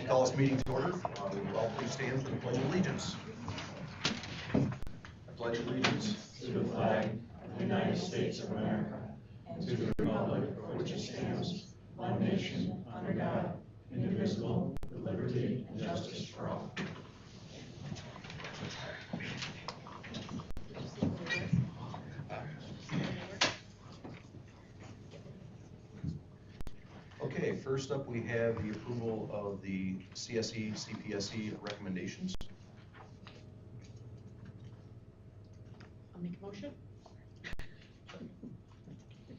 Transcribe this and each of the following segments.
to call this meeting to order. Will you all please stand for the Pledge of Allegiance? I pledge allegiance to the flag of the United States of America and to the republic for which it stands, one nation, under God, indivisible, with liberty and justice for all. Okay, first up we have the approval of the CSE, CPSE recommendations. I'll make a motion.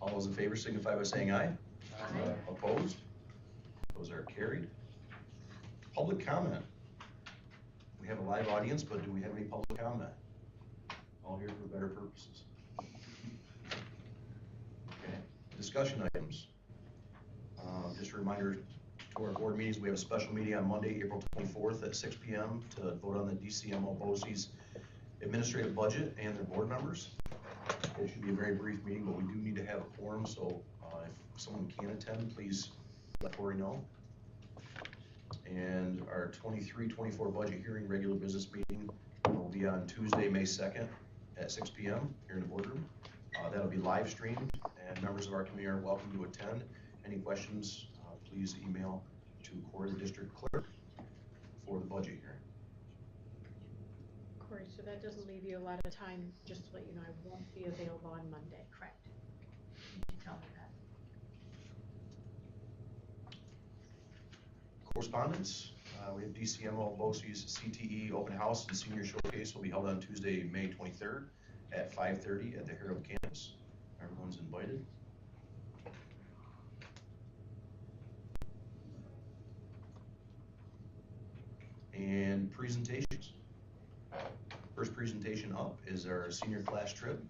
All those in favor signify by saying aye. Aye. Opposed? Those are carried. Public comment. We have a live audience, but do we have any public comment? All here for better purposes. Okay. Discussion items. Just a reminder to our board meetings, we have a special meeting on Monday, April 24th at 6 p.m. to vote on the DCMO BOCES administrative budget and their board members. It should be a very brief meeting, but we do need to have a quorum, so if someone can attend, please let Corey know. And our 23-24 budget hearing regular business meeting will be on Tuesday, May 2nd at 6 p.m. here in the boardroom. That'll be live streamed, and members of our committee are welcome to attend. Any questions, please email to Corey, the district clerk, for the budget hearing. Corey, so that doesn't leave you a lot of time, just to let you know, I won't be available on Monday, correct? You tell me that. Correspondence, we have DCMO BOCES CTE open house and senior showcase will be held on Tuesday, May 23rd at 5:30 at the Herald campus. Everyone's invited. And presentations. First presentation up is our senior class trip.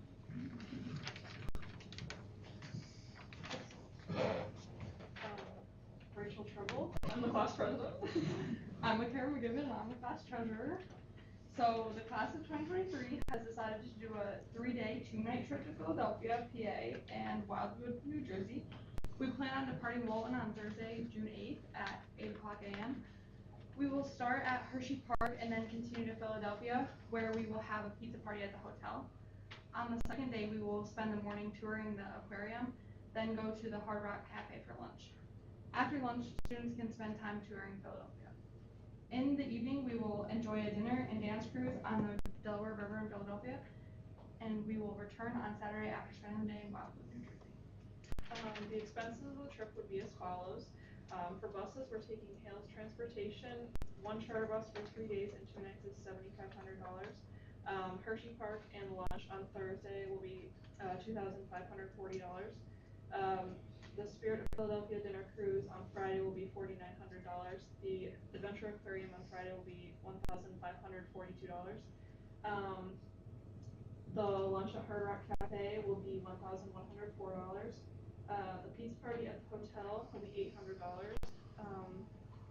Rachel Tribble, I'm the class president. I'm McCara McGibbon, and I'm the class treasurer. So the class of 2023 has decided to do a 3-day, 2-night trip to Philadelphia, PA, and Wildwood, New Jersey. We plan on departing Walton on Thursday, June 8th at 8 o'clock a.m. We will start at Hershey Park and then continue to Philadelphia, where we will have a pizza party at the hotel. On the second day, we will spend the morning touring the aquarium, then go to the Hard Rock Cafe for lunch. After lunch, students can spend time touring Philadelphia. In the evening, we will enjoy a dinner and dance cruise on the Delaware River in Philadelphia, and we will return on Saturday after spending the day in Wildwood, New Jersey. The expenses of the trip would be as follows. For buses, we're taking Hales Transportation. One charter bus for 3 days and 2 nights is $7,500. Hershey Park and lunch on Thursday will be $2,540. The Spirit of Philadelphia dinner cruise on Friday will be $4,900. The Adventure Aquarium on Friday will be $1,542. The lunch at Hard Rock Cafe will be $1,104. The pizza party at the hotel will be $800.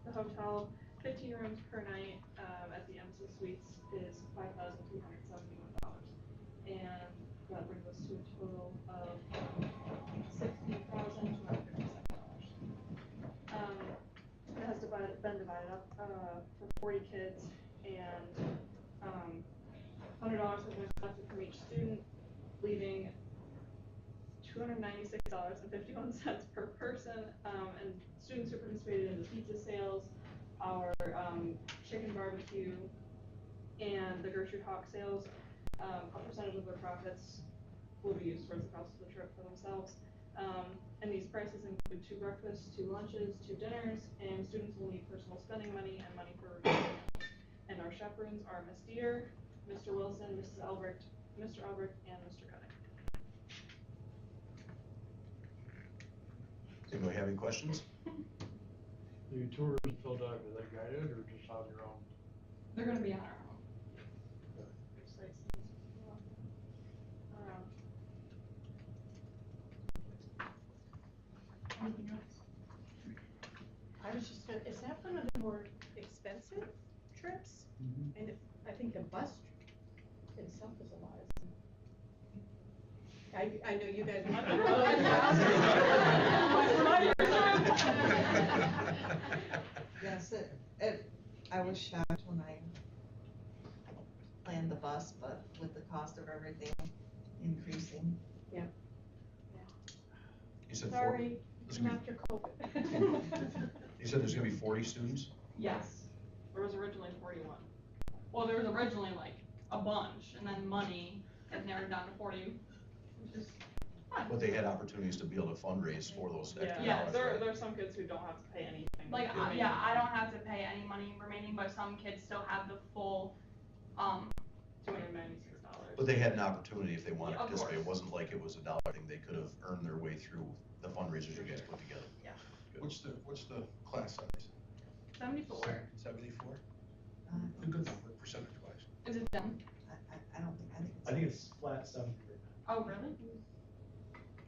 The hotel, 15 rooms per night at the MC Suites is $5,371. And that brings us to a total of $16,257. It has been divided up for 40 kids, and $100 has been collected from each student, leaving $296.51 per person, and students who participated in the pizza sales, our chicken barbecue, and the Gertrude Hawk sales, a percentage of their profits will be used towards the cost of the trip for themselves. And these prices include 2 breakfasts, 2 lunches, 2 dinners, and students will need personal spending money and money for review. And our chaperones are Miss Dieter, Mr. Wilson, Mrs. Albrecht, Mr. Albrecht, and Mr. Cuddick. Anybody have any questions? The tours in Philadelphia, are they guided or just on your own? They're going to be on our own. Anything else? I was just gonna, is that one of the more expensive trips? Mm-hmm. And I think the bus itself is a lot. I know you guys want to go. Yes, I was shocked when I planned the bus, but with the cost of everything increasing. You said Sorry, there's gonna after COVID. you said there's gonna be 40 students? Yes, there was originally 41. Well, there was originally like a bunch, and then money had narrowed down to 40, which is fine. But they had opportunities to be able to fundraise for those extra Yeah, dollars, there right? there's some kids who don't have to pay anything. Like, remaining. yeah, I don't have to pay any money remaining, but some kids still have the full, $296. But they had an opportunity if they wanted to Yeah, of participate. It course. wasn't like it was a dollar thing. They could have earned their way through the fundraisers you guys put together. What's the class size? 74. 74? Uh, A good number, percentage wise. Is it them? I don't think, I think it's flat 70 right now. Oh, really?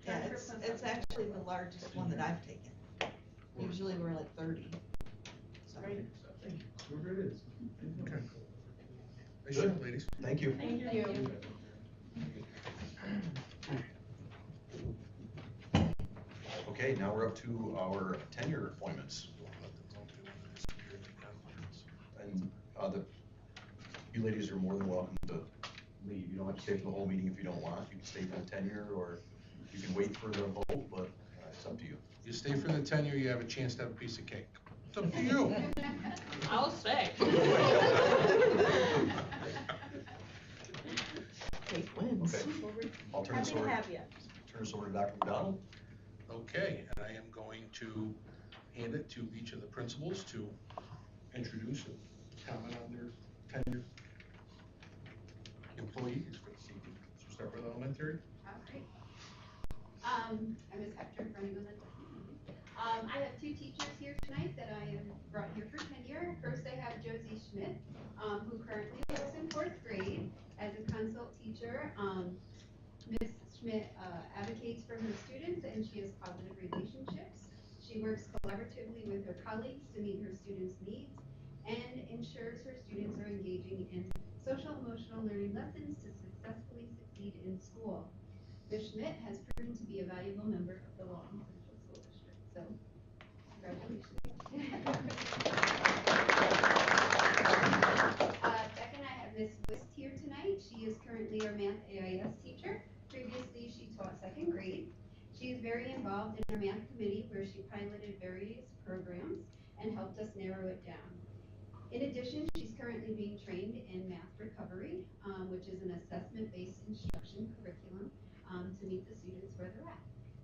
yeah, it's actually the largest one that I've taken. Usually we're like 30. So. Thank you. Whoever it is. Okay. Nice job, ladies. Thank you. Thank you. Okay, now we're up to our tenure appointments. And you ladies are more than welcome to leave. You don't have to stay for the whole meeting if you don't want. You can stay for the tenure, or you can wait for the vote, but it's up to you. You stay for the tenure, you have a chance to have a piece of cake. It's up to you. I'll stay. Cake wins. Okay. I'll turn this Happy to over. have you. Turn this over to Dr. McDonald. Okay, and I am going to hand it to each of the principals to introduce and comment on their tenure employees for this evening. So we'll start with elementary. All right. I'm Ms. Hector, for anyone that doesn't know me. I have two teachers here tonight that I have brought here for tenure. First, I have Josie Schmidt, who currently works in 4th grade as a consult teacher. Ms. Schmidt advocates for her students, and she has positive relationships. She works collaboratively with her colleagues to meet her students' needs and ensures her students are engaging in social emotional learning lessons to successfully succeed in school. Ms. Schmidt has proven to be a valuable member of the Walton Central School District, so congratulations. Second, I have Ms. Wist here tonight. She is currently our math AIS teacher. Previously, she taught 2nd grade. She is very involved in our math committee where she piloted various programs and helped us narrow it down. In addition, she's currently being trained in math recovery, which is an assessment-based instruction curriculum to meet the students where they're at.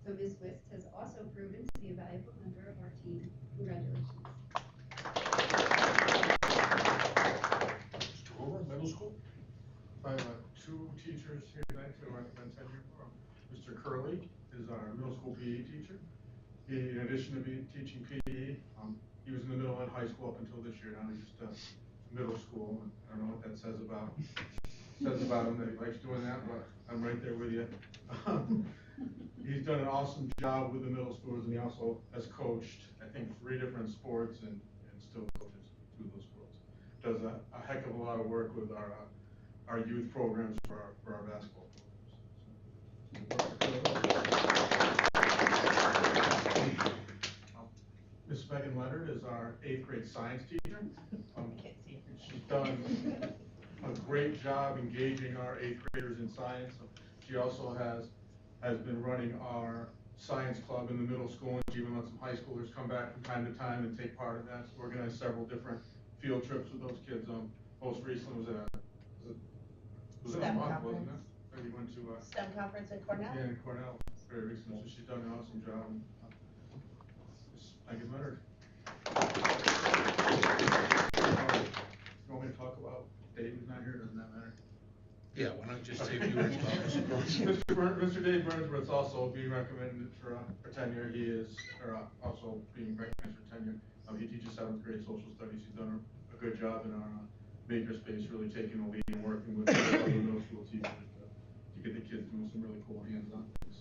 So Ms. Wist has also proven to be a valuable member of our team. Congratulations. Mr. Hoover, middle school. I have two teachers here tonight to recommend tenure. Mr. Curley is our middle school PE teacher. He, in addition to teaching PE, he was in the middle and high school up until this year. Now he's just middle school. And I don't know what that says about him that he likes doing that, but I'm right there with you. He's done an awesome job with the middle schools, and he also has coached, I think, 3 different sports and still coaches 2 of those sports. Does a heck of a lot of work with our youth programs for our basketball programs. Miss Megan Leonard is our 8th grade science teacher. She's done a great job engaging our 8th graders in science. She also has been running our science club in the middle school, and she even let some high schoolers come back from time to time and take part in that. So organized several different field trips with those kids. Most recently was it a STEM month, conference. wasn't it? That we went to STEM conference in Cornell. yeah, in Cornell very recently. So she's done an awesome job. Miss Megan Leonard. You want me to talk about David's not here? Doesn't that matter? Yeah, why not just say a few words about Mr. Dave Burnsworth's also being recommended for tenure. He is also being recommended for tenure. He teaches 7th grade social studies. He's done a good job in our makerspace, really taking the lead and working with the other middle school teachers to get the kids doing some really cool hands-on things.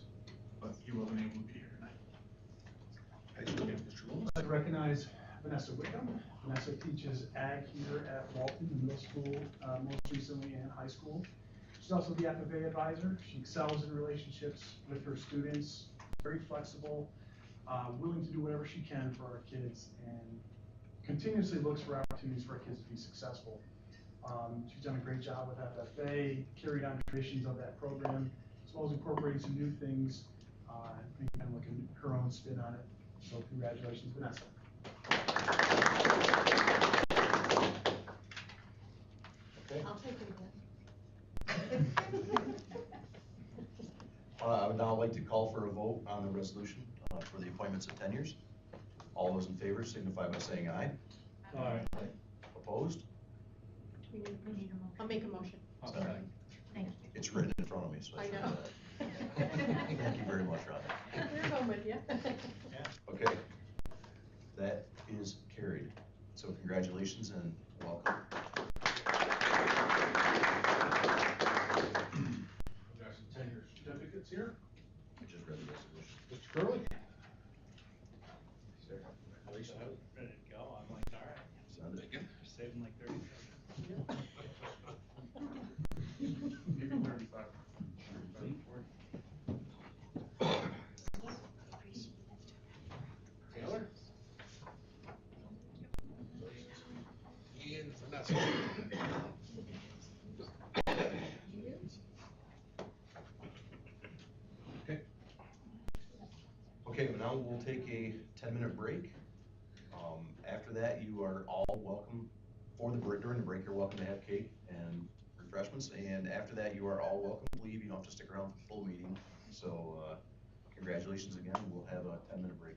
But he wasn't able to be here tonight. Mr. Loomis. I'd recognize Vanessa Wickham. Vanessa teaches ag here at Walton, the middle school, most recently and high school. She's also the FFA advisor. She excels in relationships with her students, very flexible, willing to do whatever she can for our kids. And continuously looks for opportunities for our kids to be successful. She's done a great job with FFA, carried on traditions of that program, as well as incorporating some new things, and kind of looking at her own spin on it. So congratulations, Vanessa. Okay. I'll take it I would now like to call for a vote on the resolution for the appointments of tenures. All those in favor signify by saying aye. Aye. Opposed? We need I'll make a motion. Sorry. Thank you. It's written in front of me, so I I should know. know that. Thank you very much, Rhonda. We're going with you. Okay, that is carried. So congratulations and welcome. We've got some tenure certificates here. I just read the resolution. Mr. Curley? Ready to go, I'm like, all right, Send it. saving like 30 seconds. Maybe 35. Taylor? Ian, Vanessa. Okay. Okay, now we'll take a 10-minute break. After that, you are all welcome for the break. During the break, you're welcome to have cake and refreshments. And after that, you are all welcome to leave. You don't have to stick around for the full meeting. So congratulations again. We'll have a 10-minute break.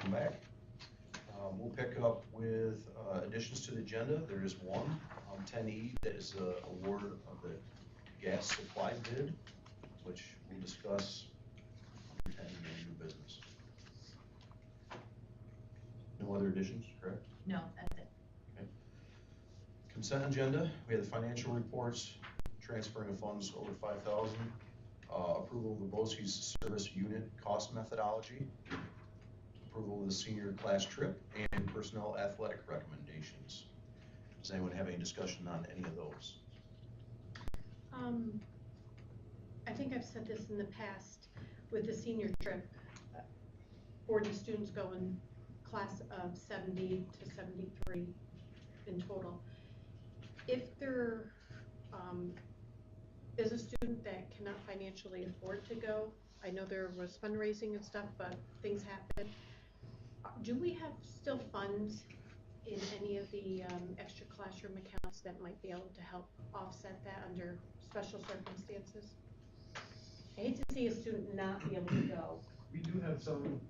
welcome back. We'll pick up with additions to the agenda. There is one, 10E, that is the award of the gas supply bid, which we'll discuss under 10 in new business. No other additions, correct? No, that's it. Okay. Consent agenda, we have the financial reports, transferring of funds over 5,000, approval of the BOCES service unit cost methodology, approval of the senior class trip, and personnel athletic recommendations. Does anyone have any discussion on any of those? I think I've said this in the past, with the senior trip, 40 students go in class of 70 to 73 in total. If there is a student that cannot financially afford to go, I know there was fundraising and stuff, but things happen. Do we have still funds in any of the extra classroom accounts that might be able to help offset that under special circumstances? I hate to see a student not be able to go. We do have some,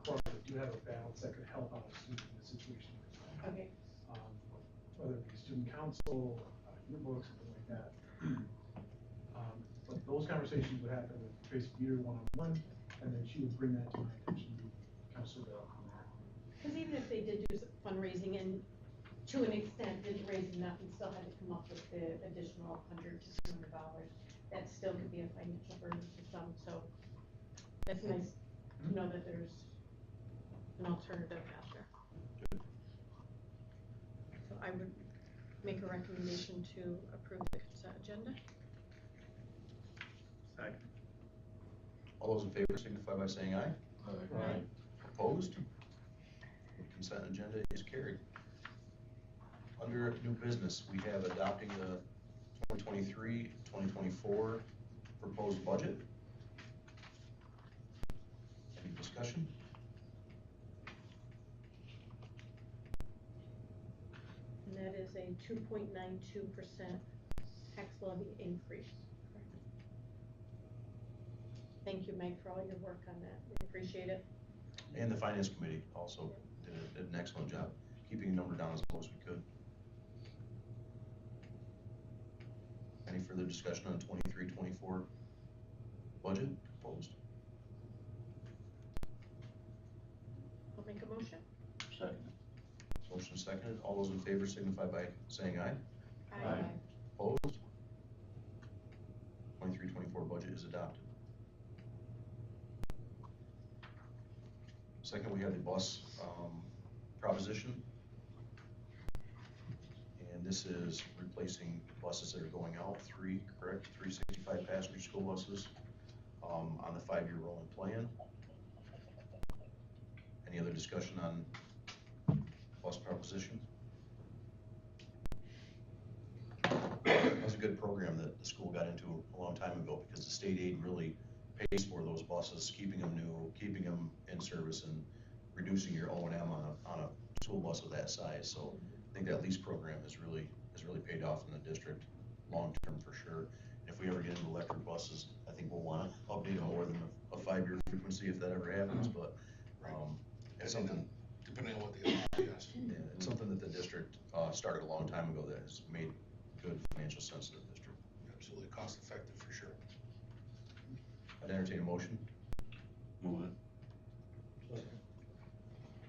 clubs that do have a balance that could help out a student in this situation. Okay. Whether it be student council, yearbooks, something like that. But those conversations would happen with Tracy Beater one-on-one, and then she would bring that to my attention, the counselor Bill on that. Because even if they did do some fundraising and to an extent didn't raise enough and still had to come up with the additional $100 to $200, that still could be a financial burden for some. So that's nice to know that there's an alternative out there. So I would make a recommendation to approve the consent agenda. Second. All those in favor signify by saying aye. Aye. Opposed? The consent agenda is carried. Under new business, we have adopting the 2023-2024 proposed budget. Any discussion? And that is a 2.92% tax levy increase. Thank you, Meg, for all your work on that. We appreciate it. And the finance committee also did an excellent job keeping the number down as low as we could. Any further discussion on 23-24 budget proposed? I'll make a motion. Second. Motion seconded. All those in favor signify by saying aye. Aye. Opposed? 23-24 budget is adopted. Second, we have the bus proposition. And this is replacing buses that are going out, three 365 passenger school buses on the 5-year rolling plan. Any other discussion on bus proposition? That was a good program that the school got into a long time ago because the state aid really pays for those buses, keeping them new, keeping them in service, and reducing your O&M on a school bus of that size. So I think that lease program has really paid off in the district long term for sure. If we ever get into electric buses, I think we'll want to update them more than a 5-year frequency if that ever happens. But it's something. Depending on what they allow, yes. Yeah, it's something that the district started a long time ago that has made good financial sense to the district. Absolutely cost effective for sure. I'd entertain a motion. Move it.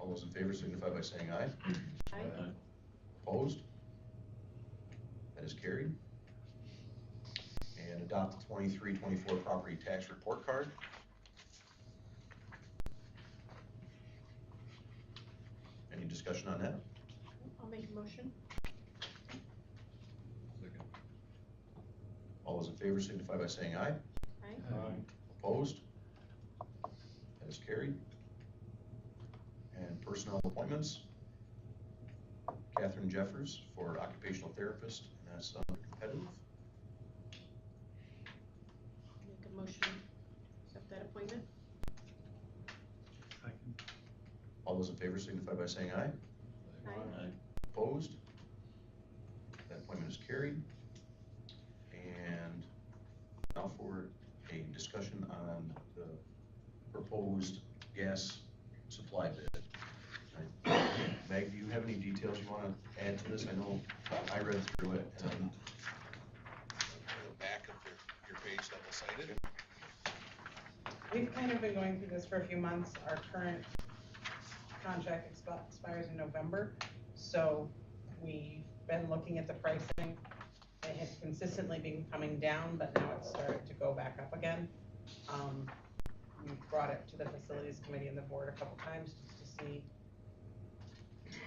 All those in favor signify by saying aye. Aye. Opposed? That is carried. And adopt the 23-24 property tax report card. Any discussion on that? I'll make a motion. Second. All those in favor signify by saying aye. Aye. Opposed? That is carried. And personnel appointments. Catherine Jeffers for occupational therapist, and that's competitive. Make a motion to accept that appointment. Second. All those in favor signify by saying aye. Aye. Opposed? That appointment is carried. And now for a discussion on the proposed gas supply bid. Meg, do you have any details you wanna add to this? I know I read through it, and The back of your page double sided. We've kind of been going through this for a few months. Our current contract expires in November, so we've been looking at the pricing. It has consistently been coming down, but now it's started to go back up again. We brought it to the facilities committee and the board a couple times just to see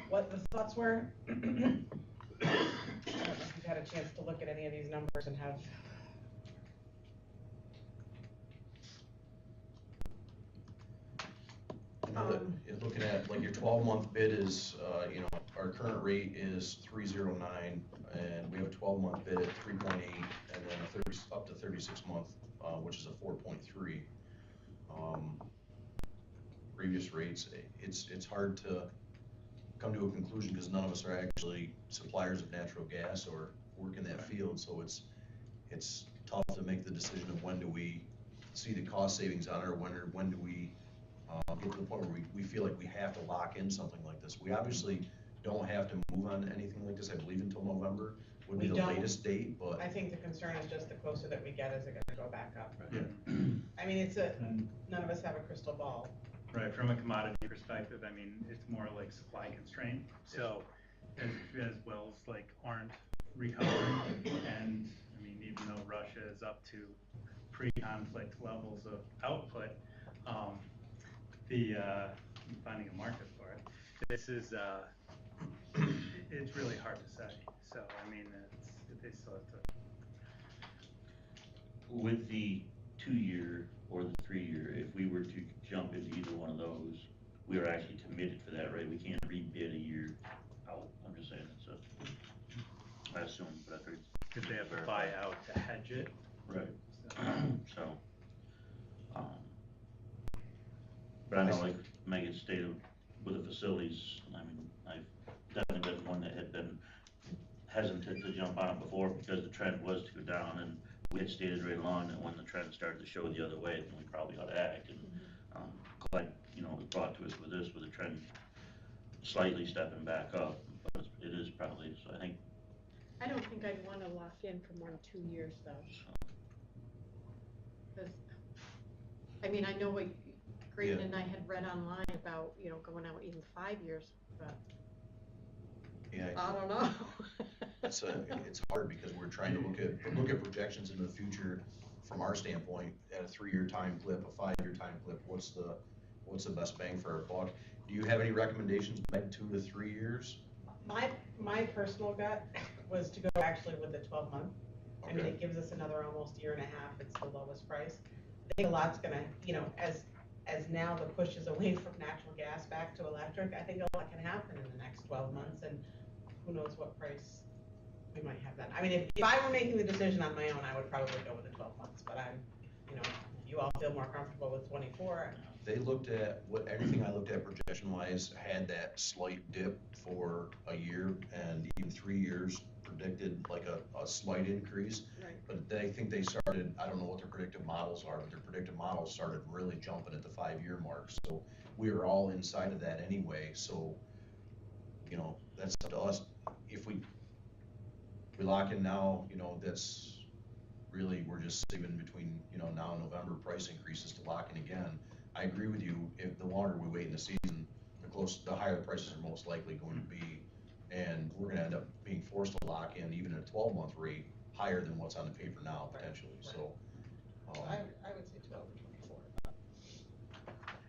what the thoughts were. I don't know if you've had a chance to look at any of these numbers and have. Looking at, like, your 12-month bid is, our current rate is 309, and we have a 12-month bid at 3.8, and then up to 36-month, which is a 4.3. Previous rates, it's hard to come to a conclusion because none of us are actually suppliers of natural gas or work in that field, so it's tough to make the decision of when do we see the cost savings on it, or when do we get to the point where we feel like we have to lock in something like this. We obviously don't have to move on anything like this, I believe, until November would be the latest date, but. I think the concern is just the closer that we get, is it gonna go back up? Yeah. I mean, none of us have a crystal ball. Right, from a commodity perspective, I mean, it's more like supply constraint. So as wells like aren't recovering, and I mean, even though Russia is up to pre-conflict levels of output, finding a market for it, this is it's really hard to say. So I mean, they still have to. With the 2-year or the 3-year, if we were to jump into either one of those, we are actually committed for that, right? We can't rebid a year out. I'm just saying I assume, but I figured. Because they have to buy out to hedge it. Right. So, but I know, like Megan stated, with the facilities, I mean, I've definitely been one that had been hesitant to jump on it before because the trend was to go down, and we had stated right along that when the trend started to show the other way, then we probably ought to act. And like, it was brought to us with the trend slightly stepping back up, but it is probably, so I don't think I'd wanna lock in for more than 2 years though. 'Cause, I mean, I know what Graydon and I had read online about, going out even 5 years, but Yeah, I don't know. it's hard because we're trying to look at projections into the future from our standpoint at a 3-year time clip, a 5-year time clip. What's the best bang for our buck? Do you have any recommendations, Meg, 2 to 3 years? My personal gut was to go actually with the 12-month. Okay. I mean, it gives us another almost year and a half. It's the lowest price. I think a lot's gonna, as now the push is away from natural gas back to electric, I think a lot can happen in the next 12 months, and who knows what price we might have then. I mean, if I were making the decision on my own, I would probably go with the 12 months, but if you all feel more comfortable with 24. They looked at everything I looked at projection-wise had that slight dip for a year, and even 3 years predicted like a slight increase. Right. But I think they started, I don't know what their predictive models are, but their predictive models started really jumping at the 5-year mark. So we were all inside of that anyway. So, that's up to us. If we lock in now, that's really, we're just saving between, now and November price increases to lock in again. I agree with you. If the longer we wait in the season, the higher the prices are most likely going to be. And we're gonna end up being forced to lock in even at a 12-month rate higher than what's on the paper now potentially. Right. So, I would say 12 or 24.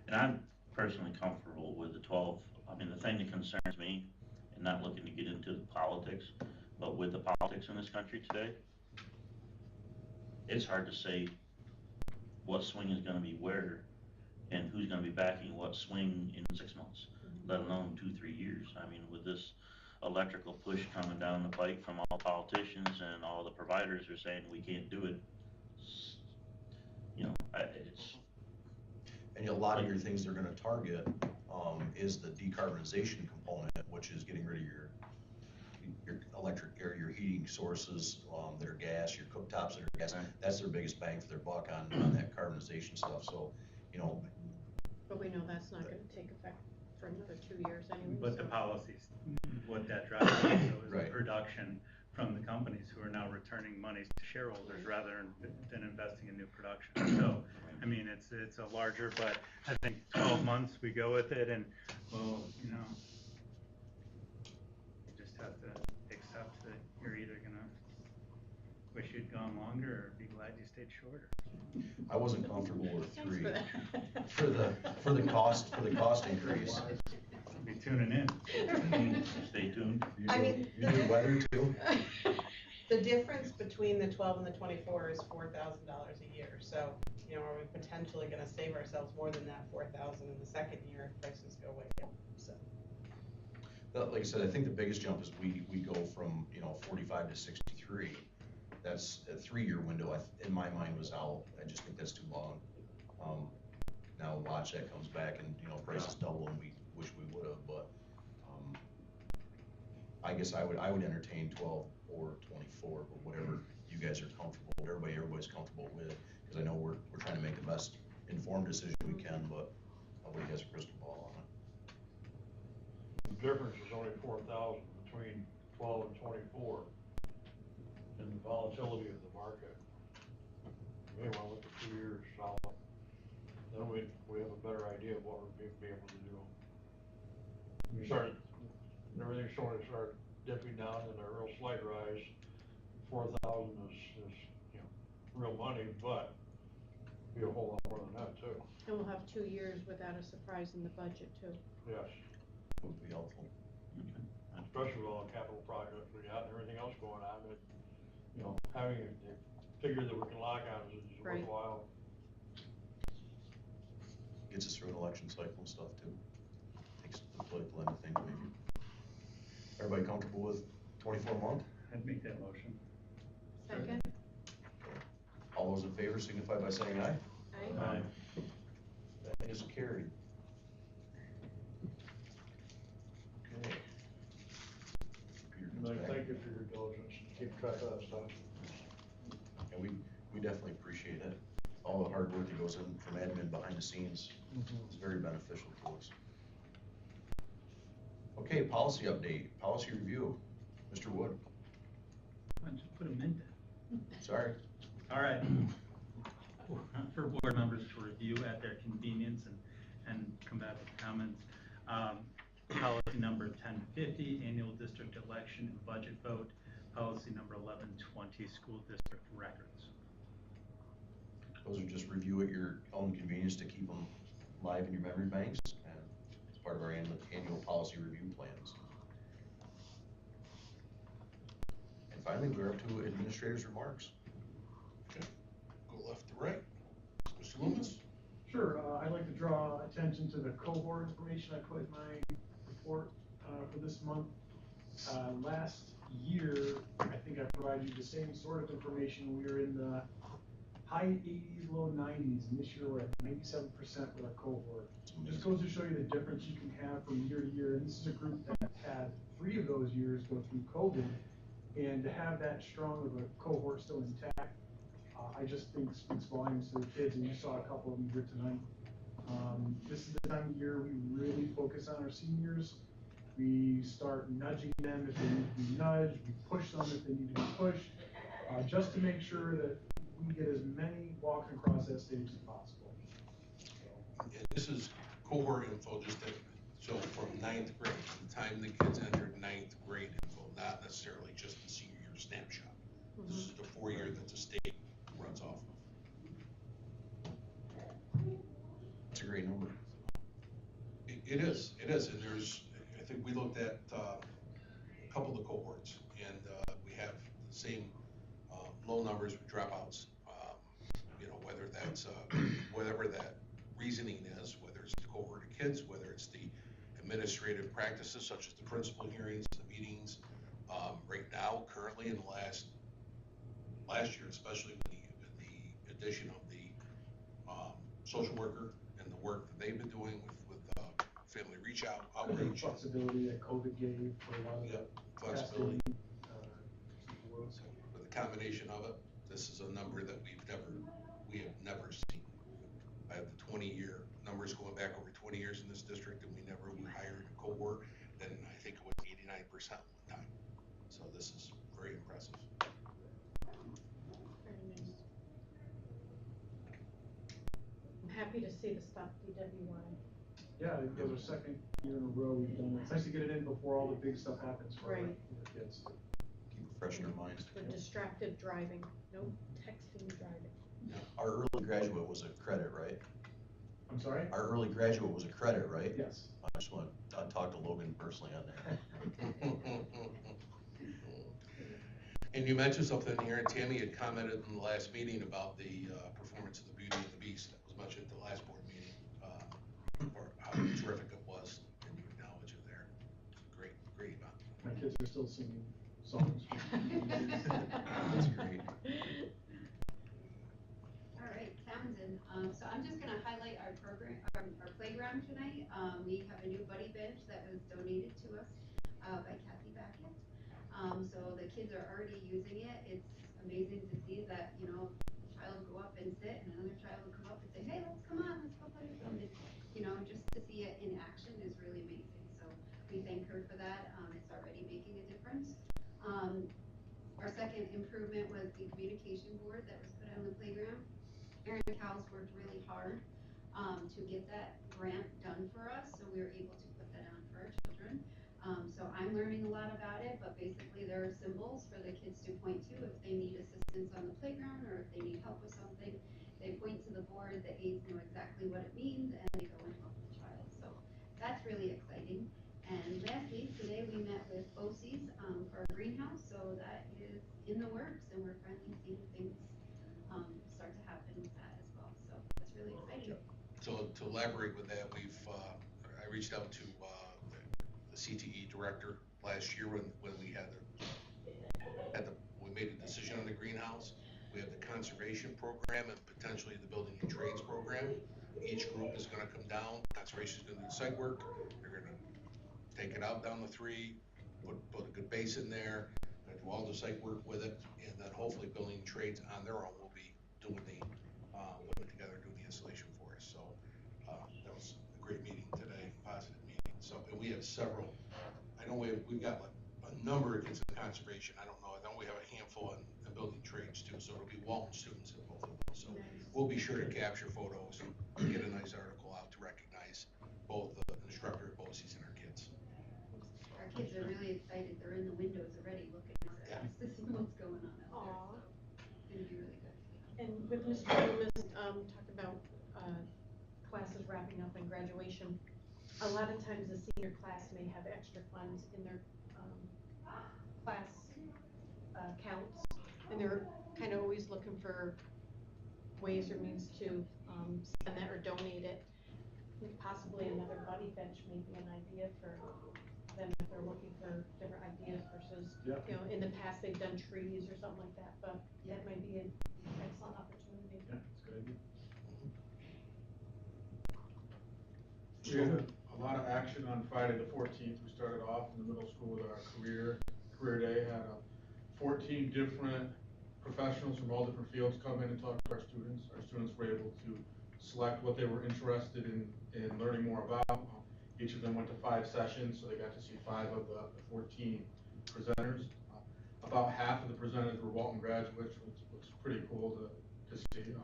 And I'm personally comfortable with the 12. I mean, the thing that concerns me, and not looking to get into the politics, but with the politics in this country today, it's hard to say what swing is going to be where and who's going to be backing what swing in 6 months, let alone 2-3 years. I mean, with this electrical push coming down the pike from all politicians and all the providers are saying we can't do it, it's. and a lot of your things they're gonna target is the decarbonization component, which is getting rid of your electric or your heating sources that are gas, your cooktops that are gas. Right. That's their biggest bang for their buck on that carbonization stuff. So, But we know that's not gonna take effect for another 2 years anyway. But the so- policies, what that drives also is the Right. production from the companies who are now returning monies to shareholders rather than investing in new production. So, I mean, it's a larger, but I think 12 months we go with it and, well, you know, you just have to accept that you're either gonna wish you'd gone longer or be glad you stayed shorter. I wasn't comfortable with Thanks 3 for that. for the cost increase. Be tuning in. Stay tuned. You I do- mean, You do weather too? The difference between the 12 and the 24 is $4,000 a year, so, you know, are we potentially gonna save ourselves more than that 4,000 in the second year if prices go way up, so. But like I said, I think the biggest jump is we go from, 45 to 63. That's a 3-year window, in my mind was out. I just think that's too long. Now watch that comes back and, prices double and we wish we would have, but, I guess I would entertain 12 or 24, but whatever you guys are comfortable, everybody's comfortable with, because I know we're trying to make the best informed decision we can, but nobody has a crystal ball on it. The difference is only 4,000 between 12 and 24 in the volatility of the market. We want to look at 2 years solid. Then we have a better idea of what we're be able to do. We started, everything's showing to start dipping down and a real slight rise. 4,000 is real money, but be a whole lot more than that too. And we'll have 2 years without a surprise in the budget too. Yes, Would be helpful. especially with all the capital projects we got and everything else going on, that, having a figure that we can lock on is Right. worthwhile. Gets us through an election cycle and stuff too. Takes the political end of things maybe. Everybody comfortable with 24 month? I'd make that motion. Second? All those in favor signify by saying aye. Aye. That is carried. Okay. Computer comes And I back. thank you for your diligence, keep track of that stuff. And we definitely appreciate it. All the hard work that goes in from admin behind the scenes is very beneficial to us. Okay, policy update, policy review. Mr. Wood, Why don't you put a mint in? sorry. All right. For board members to review at their convenience and come back with comments. Policy number 1050, annual district election and budget vote. Policy number 1120, school district records. Those are just review at your own convenience to keep them live in your memory banks, and it's part of our annual policy review plans. And finally, we're up to administrator's remarks. Okay, go left to right. Mr. Loomis? Sure, I'd like to draw attention to the cohort information I put in my report for this month. Last year, I think I provided you the same sort of information. We were in the high 80s, low 90s, and this year we're at 97% with our cohort. Just goes to show you the difference you can have from year to year. And this is a group that had 3 of those years go through COVID, and to have that strong of a cohort still intact, I just think speaks volumes to the kids, and you saw a couple of them here tonight. This is the time of year we really focus on our seniors. We start nudging them if they need to be nudged, we push them if they need to be pushed, just to make sure that we get as many walking across that stage as possible. And this is cohort info, so from 9th grade, the time the kids entered 9th grade info, not necessarily just the senior year snapshot. This is the 4-year that the state runs off of. It's a great number. It is, and I think we looked at a couple of the cohorts, and we have the same low numbers with dropouts. Whether that's whatever that reasoning is, whether it's the cohort of kids, whether it's the administrative practices such as the principal hearings, the meetings. Right now, currently, in the last year, especially with the addition of the social worker and the work that they've been doing with family reach out, The outreach. flexibility that COVID gave for a lot of Yep, the flexibility. testing, With the combination of it, this is a number that we have never seen. I have the 20-year number numbers going back over 20 years in this district, and we never hired a cohort, then I think it was 89% one time. So this is very impressive. Very nice. I'm happy to see the stuff DWI. Yeah, it was our second year in a row we've done it. It's nice to get it in before all the big stuff happens for Right. the kids. Keep it fresh in their minds. The distracted driving, no texting driving. Our early graduate was a credit, right? I'm sorry? Our early graduate was a credit, right? Yes. I just want to talk to Logan personally on that. And you mentioned something here, and Tammy had commented in the last meeting about the performance of the Beauty and the Beast. That was mentioned at the last board meeting, or how terrific it was, and you acknowledge it there. It's a great, great event. My kids are still singing songs. That's great. All right, Townsend, so I'm just gonna highlight our program, our playground tonight. We have a new buddy bench that was donated to us, by Kathy Backett. So the kids are already using it. It's amazing to see that, you know, a child go up and sit and another child will come up and say, hey, let's come on, let's go play with them. It's, you know, just to see it in action is really amazing. So we thank her for that. It's already making a difference. Our second improvement was the communication board that was put on the playground. Erin Cowles worked really hard to get that grant done for us, so we were able to put that on for our children. So I'm learning a lot about it, but basically there are symbols for the kids to point to if they need assistance on the playground or if they need help with something. They point to the board, the aides know exactly what it means, and they go and help the child. So that's really exciting. And lastly, today we met with BOCES for our greenhouse, so that is in the works, and we're finally seeing things start to happen with that as well. So that's really exciting. So to elaborate with that, I reached out to the CTE director last year when we we made a decision on the greenhouse. We have the conservation program and potentially the building and trades program. Each group is gonna come down, conservation is gonna do the site work, they're gonna take it out down the 3, put a good base in there, gonna do all the site work with it, and then hopefully building and trades on their own will be doing putting it together, doing the installation for us. So that was a great meeting today, positive meeting. So, and we have several, I know we've got like a number of kids in conservation, I don't know, I know we have a handful in building trades too, so it'll be Walton students in both of them. So we'll be sure to capture photos and get a nice article out to recognize both the instructor at BOCES and our kids. Our kids are really excited. They're in the windows already looking at us to see what's going on out there. So it's gonna be really good. And with Mr. Loomis, talking about, classes wrapping up and graduation, a lot of times the senior class may have extra funds in their, class, counts, and they're kind of always looking for ways or means to, spend that or donate it. Possibly another buddy bench may be an idea for them if they're looking for different ideas versus, you know, in the past they've done trees or something like that, but that might be an excellent opportunity. Yeah, that's a good idea. We had a lot of action on Friday the 14th. We started off in the middle school with our career day, had 14 different professionals from all different fields come in and talk to our students. Our students were able to select what they were interested in learning more about. Each of them went to 5 sessions, so they got to see 5 of the 14 presenters. About half of the presenters were Walton graduates, which was pretty cool to see.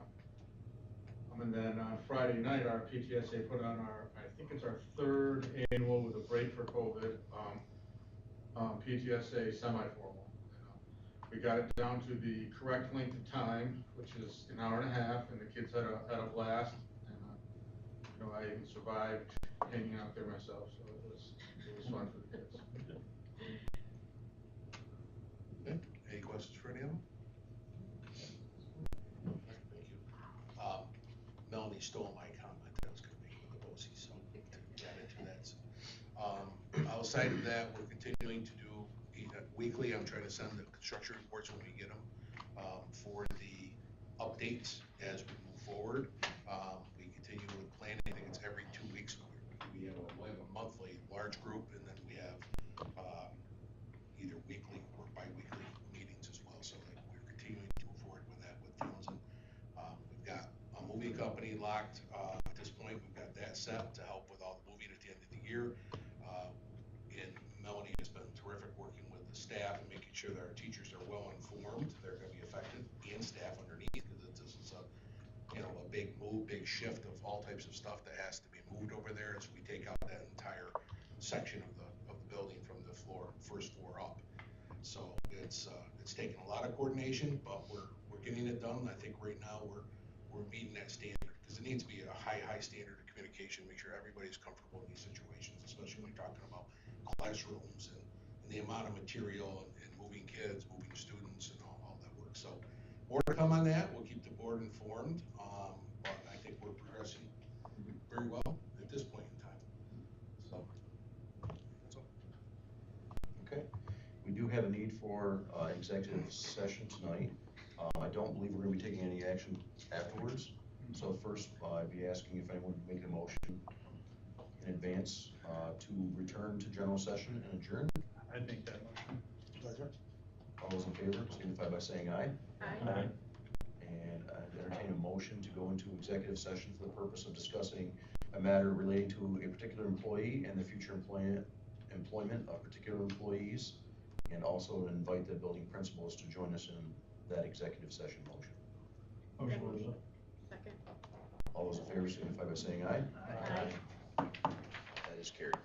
And then on Friday night, our PTSA put on I think it's our 3rd annual with a break for COVID, PTSA semi-formal. We got it down to the correct length of time, which is an hour and a half, and the kids had a blast. And you know, I even survived hanging out there myself, so it was fun for the kids. Okay. Any questions for any of them? Thank you. Melanie stole my comment that I was going to make with the BOCES, so got into that. Outside of that, we're continuing to do weekly. I'm trying to send the construction reports when we get them for the updates as we move forward. We continue with planning. I think it's every 2 weeks. We have a monthly large group, and then we have either weekly or bi-weekly meetings as well. So we're continuing to move forward with that with Townsend. We've got a moving company locked this point, we've got that set to help with all the moving at the end of the year. And Melanie has been terrific working with the staff and making sure that our teachers are well informed, they're gonna be effective, and staff underneath, because this is a, you know, a big move, big shift of all types of stuff that has to be moved over there, as we take out that entire section of the building from the first floor up. So it's taken a lot of coordination, but we're getting it done. I think right now we're meeting that standard, because it needs to be a high standard of communication, make sure everybody's comfortable in these situations, especially when you're talking about classrooms and the amount of material and moving kids, moving students, and all that work. So more to come on that. We'll keep the board informed, but I think we're progressing very well at this point in time. So that's all. Okay, we do have a need for executive session tonight. I don't believe we're gonna be taking any action afterwards. So first, I'd be asking if anyone would make a motion in advance to return to general session and adjourn. I'd make that motion. All those in favor signify by saying aye. Aye. And I'd entertain a motion to go into executive session for the purpose of discussing a matter relating to a particular employee and the future employment of particular employees, and also invite the building principals to join us in that executive session motion. Second. All those in favor signify by saying aye. Aye. That is carried.